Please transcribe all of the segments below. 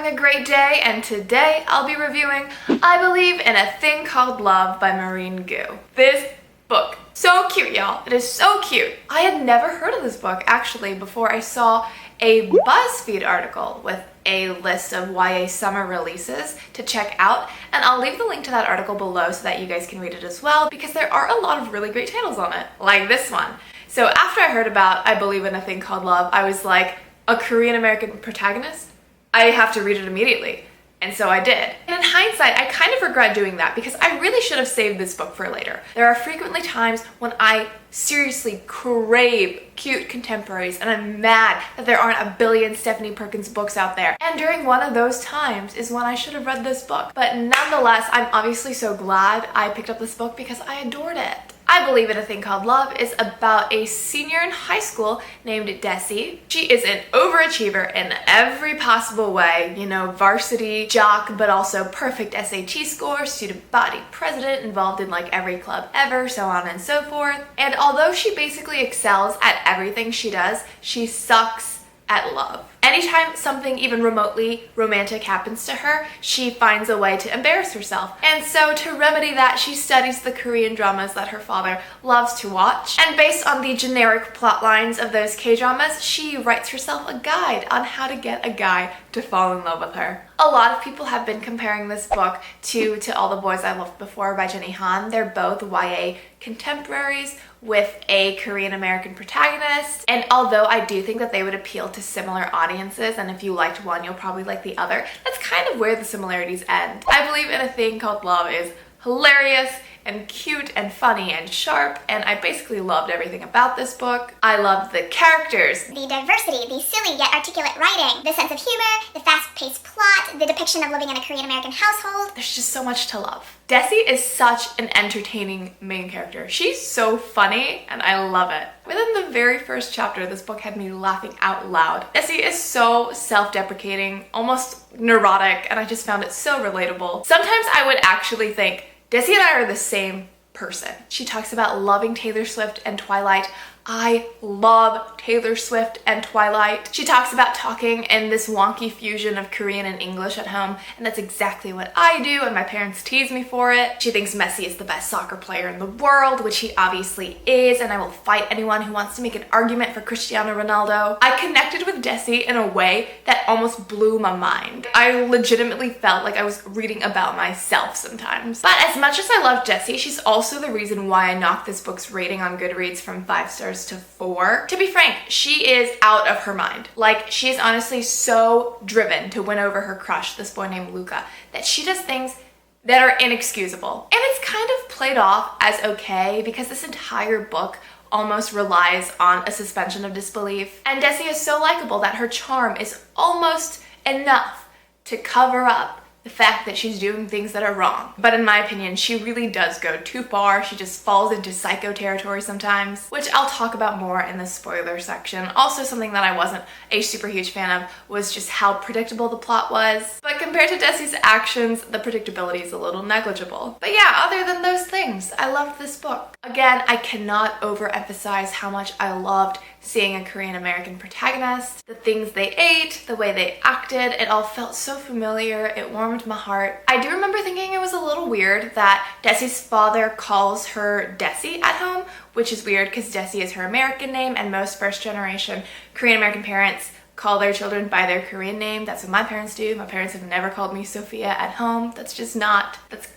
having a great day, and today I'll be reviewing I Believe in a Thing Called Love by Maurene Goo. This book, so cute, y'all. It is so cute. I had never heard of this book actually before I saw a BuzzFeed article with a list of YA summer releases to check out, and I'll leave the link to that article below so that you guys can read it as well, because there are a lot of really great titles on it, like this one. So after I heard about I Believe in a Thing Called Love, I was like, a Korean American protagonist? I have to read it immediately. And so I did. And in hindsight, I kind of regret doing that because I really should have saved this book for later. There are frequently times when I seriously crave cute contemporaries, and I'm mad that there aren't a billion Stephanie Perkins books out there. And during one of those times is when I should have read this book. But nonetheless, I'm obviously so glad I picked up this book because I adored it. I Believe in a Thing Called Love is about a senior in high school named Desi. She is an overachiever in every possible way, you know, varsity jock, but also perfect SAT score, student body president, involved in like every club ever, so on and so forth. And although she basically excels at everything she does, she sucks at love. Anytime something even remotely romantic happens to her, she finds a way to embarrass herself. And so to remedy that, she studies the Korean dramas that her father loves to watch. And based on the generic plot lines of those K-dramas, she writes herself a guide on how to get a guy to fall in love with her. A lot of people have been comparing this book to All the Boys I Loved Before by Jenny Han. They're both YA contemporaries with a Korean American protagonist. And although I do think that they would appeal to similar audiences, and if you liked one, you'll probably like the other, that's kind of where the similarities end. I Believe in a Thing Called Love is hilarious and cute and funny and sharp, and I basically loved everything about this book. I loved the characters, the diversity, the silly yet articulate writing, the sense of humor, the fast-paced plot, the depiction of living in a Korean American household. There's just so much to love. Desi is such an entertaining main character. She's so funny and I love it. Within the very first chapter, this book had me laughing out loud. Desi is so self-deprecating, almost neurotic, and I just found it so relatable. Sometimes I would actually think Desi and I are the same person. She talks about loving Taylor Swift and Twilight. I love Taylor Swift and Twilight. She talks about talking in this wonky fusion of Korean and English at home, and that's exactly what I do, and my parents tease me for it. She thinks Messi is the best soccer player in the world, which he obviously is, and I will fight anyone who wants to make an argument for Cristiano Ronaldo. I connected with Desi in a way that almost blew my mind. I legitimately felt like I was reading about myself sometimes. But as much as I love Desi, she's also the reason why I knocked this book's rating on Goodreads from 5 stars to 4. To be frank, she is out of her mind. Like, she is honestly so driven to win over her crush, this boy named Luca, that she does things that are inexcusable. And it's kind of played off as okay because this entire book almost relies on a suspension of disbelief. And Desi is so likable that her charm is almost enough to cover up the fact that she's doing things that are wrong. But in my opinion, she really does go too far. She just falls into psycho territory sometimes, which I'll talk about more in the spoiler section. Also, something that I wasn't a super huge fan of was just how predictable the plot was. But compared to Desi's actions, the predictability is a little negligible. But yeah, other than those things, I loved this book. Again, I cannot overemphasize how much I loved seeing a Korean American protagonist. The things they ate, the way they acted, it all felt so familiar. It warmed my heart. I do remember thinking it was a little weird that Desi's father calls her Desi at home, which is weird because Desi is her American name, and most first generation Korean American parents call their children by their Korean name. That's what my parents do. My parents have never called me Sophia at home. That's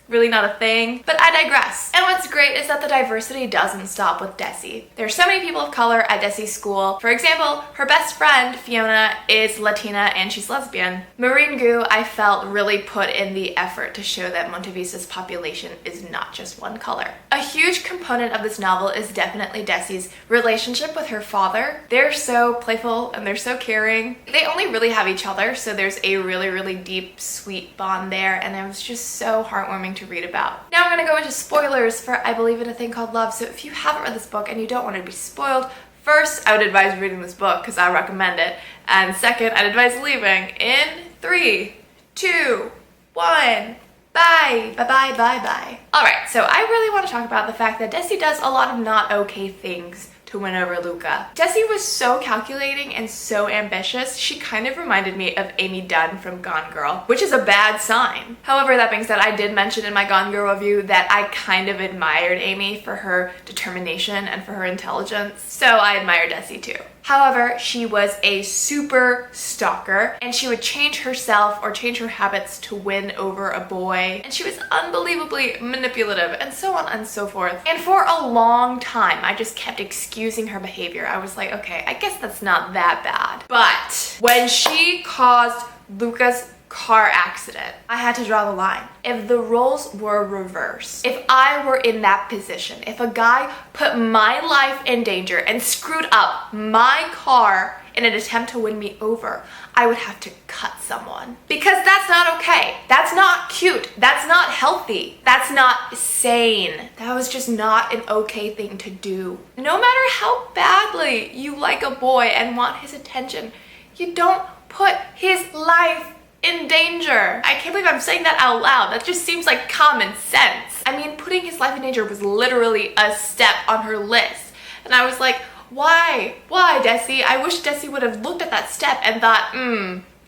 really not a thing. But I digress. And what's great is that the diversity doesn't stop with Desi. There's so many people of color at Desi's school. For example, her best friend, Fiona, is Latina and she's lesbian. Maurene Goo, I felt, really put in the effort to show that Monte Vista's population is not just one color. A huge component of this novel is definitely Desi's relationship with her father. They're so playful and they're so caring. They only really have each other, so there's a really, really deep, sweet bond there, and it was just so heartwarming to read about. Now I'm gonna go into spoilers for I Believe in a Thing Called Love, so if you haven't read this book and you don't want to be spoiled, first, I would advise reading this book because I recommend it, and second, I'd advise leaving in 3, 2, 1. Bye, bye, bye, bye, bye. Alright, so I really want to talk about the fact that Desi does a lot of not okay things to win over Luca. Desi was so calculating and so ambitious, she kind of reminded me of Amy Dunn from Gone Girl, which is a bad sign. However, that being said, I did mention in my Gone Girl review that I kind of admired Amy for her determination and for her intelligence, so I admire Desi too. However, she was a super stalker, and she would change herself or change her habits to win over a boy, and she was unbelievably manipulative, and so on and so forth. And for a long time, I just kept excusing her behavior. I was like, okay, I guess that's not that bad. But when she caused Luca's car accident, I had to draw the line. If the roles were reversed, if I were in that position, if a guy put my life in danger and screwed up my car in an attempt to win me over, I would have to cut someone. Because that's not okay. That's not cute. That's not healthy. That's not sane. That was just not an okay thing to do. No matter how badly you like a boy and want his attention, you don't put his life in danger. I can't believe I'm saying that out loud. That just seems like common sense. I mean, putting his life in danger was literally a step on her list. And I was like, why? Why, Desi? I wish Desi would have looked at that step and thought,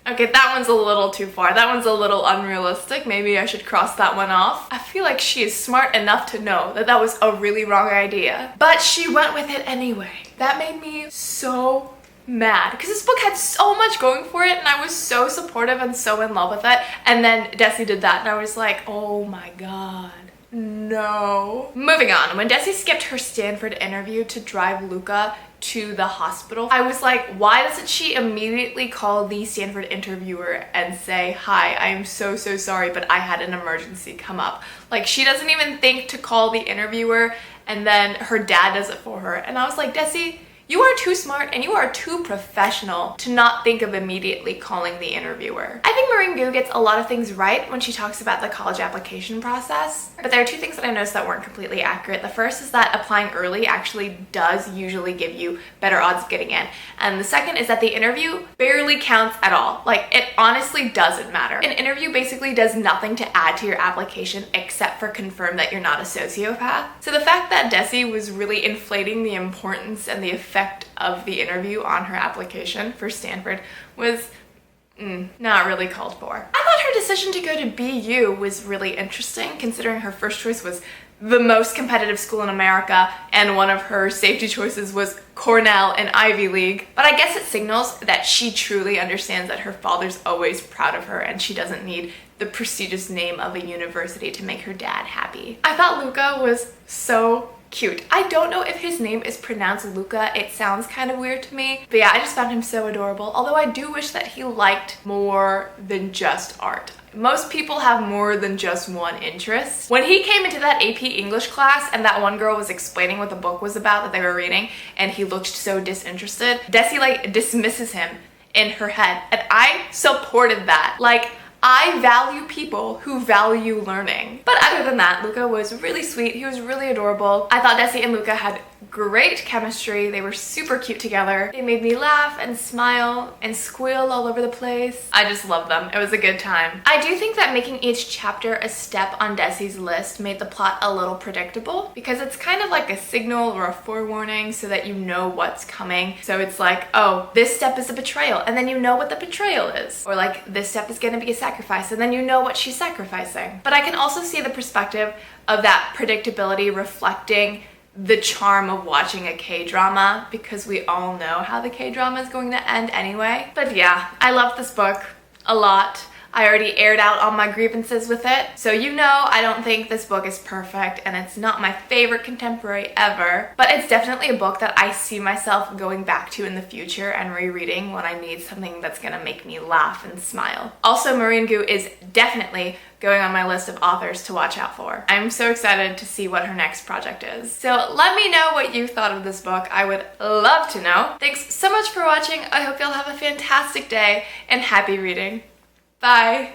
okay, that one's a little too far. That one's a little unrealistic. Maybe I should cross that one off. I feel like she is smart enough to know that that was a really wrong idea. But she went with it anyway. That made me so mad because this book had so much going for it and I was so supportive and so in love with it, and then Desi did that and I was like, oh my god, no. Moving on, when Desi skipped her Stanford interview to drive Luca to the hospital, I was like, why doesn't she immediately call the Stanford interviewer and say, hi, I am so sorry, but I had an emergency come up. Like, she doesn't even think to call the interviewer, and then her dad does it for her. And I was like, Desi, you are too smart and you are too professional to not think of immediately calling the interviewer. I think Maurene Goo gets a lot of things right when she talks about the college application process, but there are two things that I noticed that weren't completely accurate. The first is that applying early actually does usually give you better odds of getting in. And the second is that the interview barely counts at all. Like, it honestly doesn't matter. An interview basically does nothing to add to your application except for confirm that you're not a sociopath. So the fact that Desi was really inflating the importance and the effect of the interview on her application for Stanford was not really called for. I thought her decision to go to BU was really interesting, considering her first choice was the most competitive school in America and one of her safety choices was Cornell and Ivy League. But I guess it signals that she truly understands that her father's always proud of her and she doesn't need the prestigious name of a university to make her dad happy. I thought Luca was so cute. I don't know if his name is pronounced Luca. It sounds kind of weird to me. But yeah, I just found him so adorable. Although I do wish that he liked more than just art. Most people have more than just one interest. When he came into that AP English class and that one girl was explaining what the book was about that they were reading and he looked so disinterested, Desi like dismisses him in her head. And I supported that. Like, I value people who value learning. But other than that, Luca was really sweet. He was really adorable. I thought Desi and Luca had great chemistry. They were super cute together. They made me laugh and smile and squeal all over the place. I just love them. It was a good time. I do think that making each chapter a step on Desi's list made the plot a little predictable because it's kind of like a signal or a forewarning so that you know what's coming. So it's like, oh, this step is a betrayal, and then you know what the betrayal is. Or like, this step is gonna be a sacrifice, and then you know what she's sacrificing. But I can also see the perspective of that predictability reflecting the charm of watching a K-drama, because we all know how the K-drama is going to end anyway. But yeah, I love this book a lot. I already aired out all my grievances with it. So you know I don't think this book is perfect and it's not my favorite contemporary ever, but it's definitely a book that I see myself going back to in the future and rereading when I need something that's gonna make me laugh and smile. Also, Maurene Goo is definitely going on my list of authors to watch out for. I'm so excited to see what her next project is. So let me know what you thought of this book. I would love to know. Thanks so much for watching. I hope you'll have a fantastic day and happy reading. Bye.